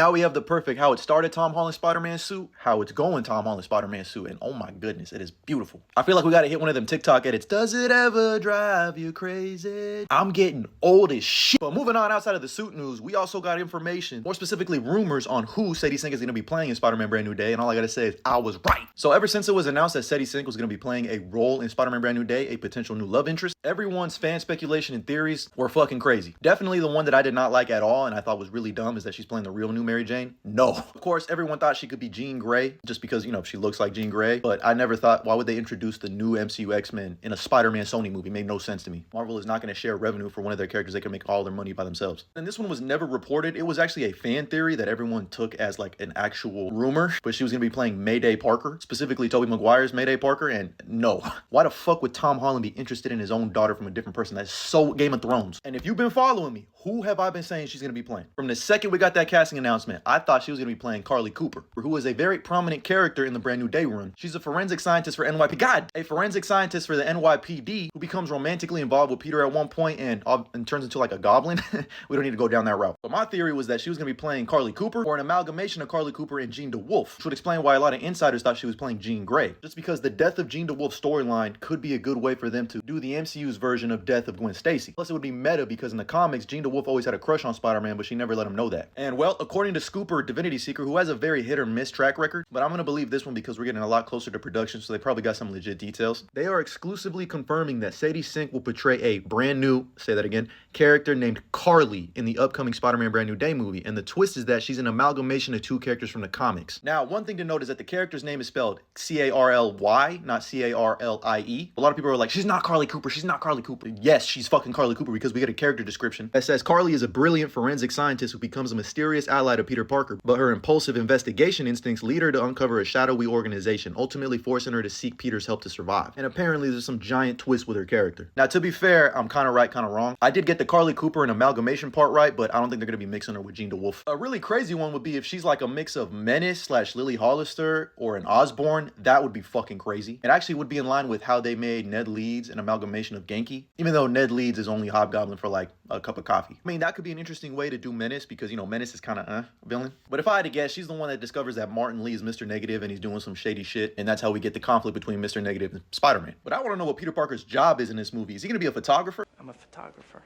Now we have the perfect how it started Tom Holland Spider-Man suit, how it's going Tom Holland Spider-Man suit, and oh my goodness, it is beautiful. I feel like we gotta hit one of them TikTok edits. Does it ever drive you crazy? I'm getting old as shit. But moving on outside of the suit news, we also got information, more specifically rumors on who Sadie Sink is gonna be playing in Spider-Man Brand New Day, and all I gotta say is I was right. So ever since it was announced that Sadie Sink was gonna be playing a role in Spider-Man Brand New Day, a potential new love interest, everyone's fan speculation and theories were fucking crazy. Definitely the one that I did not like at all and I thought was really dumb is that she's playing the real new Mary Jane. No. Of course, everyone thought she could be Jean Grey just because, you know, she looks like Jean Grey. But I never thought, why would they introduce the new MCU X-Men in a Spider-Man Sony movie? It made no sense to me. Marvel is not going to share revenue for one of their characters. They can make all their money by themselves. And this one was never reported. It was actually a fan theory that everyone took as like an actual rumor. But she was going to be playing Mayday Parker, specifically Tobey Maguire's Mayday Parker. And no. Why the fuck would Tom Holland be interested in his own daughter from a different person? That's so Game of Thrones. And if you've been following me, who have I been saying she's going to be playing? From the second we got that casting announcement, I thought she was going to be playing Carly Cooper, who is a very prominent character in the Brand New Day run. She's a forensic scientist for a forensic scientist for the NYPD who becomes romantically involved with Peter at one point and turns into like a goblin. We don't need to go down that route. But my theory was that she was going to be playing Carly Cooper or an amalgamation of Carly Cooper and Jean DeWolf, which would explain why a lot of insiders thought she was playing Jean Grey. Just because the death of Jean DeWolf's storyline could be a good way for them to do the MCU's version of Death of Gwen Stacy. Plus it would be meta because in the comics, Jean DeWolf always had a crush on Spider-Man, but she never let him know that. And well, according to Scooper Divinity Seeker, who has a very hit or miss track record, but I'm going to believe this one because we're getting a lot closer to production, so they probably got some legit details. They are exclusively confirming that Sadie Sink will portray a brand new, say that again, character named Carly in the upcoming Spider-Man Brand New Day movie. And the twist is that she's an amalgamation of two characters from the comics. Now, one thing to note is that the character's name is spelled C-A-R-L-Y, not C-A-R-L-I-E. A lot of people are like, she's not Carly Cooper, she's not Carly Cooper. Yes, she's fucking Carly Cooper because we get a character description that says Carly is a brilliant forensic scientist who becomes a mysterious ally to Peter Parker, but her impulsive investigation instincts lead her to uncover a shadowy organization, ultimately forcing her to seek Peter's help to survive. And apparently there's some giant twist with her character. Now, to be fair, I'm kind of right, kind of wrong. I did get the Carly Cooper and amalgamation part right, but I don't think they're going to be mixing her with Jean DeWolf. A really crazy one would be if she's like a mix of Menace / Lily Hollister or an Osborn. That would be fucking crazy. It actually would be in line with how they made Ned Leeds an amalgamation of Genki, even though Ned Leeds is only Hobgoblin for like a cup of coffee. I mean, that could be an interesting way to do Menace because, you know, Menace is kind of villain. But if I had to guess, she's the one that discovers that Martin Lee is Mr. Negative and he's doing some shady shit, and that's how we get the conflict between Mr. Negative and Spider-Man. But I want to know what Peter Parker's job is in this movie. Is he going to be a photographer? I'm a photographer.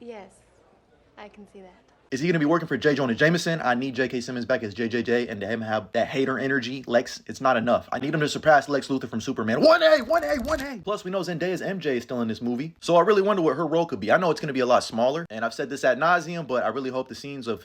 Yes, I can see that. Is he going to be working for J. Jonah Jameson? I need J.K. Simmons back as JJJ and to him have that hater energy. Lex, it's not enough. I need him to surpass Lex Luthor from Superman. 1A. Plus, we know Zendaya's MJ is still in this movie. So I really wonder what her role could be. I know it's going to be a lot smaller, and I've said this ad nauseum, but I really hope the scenes of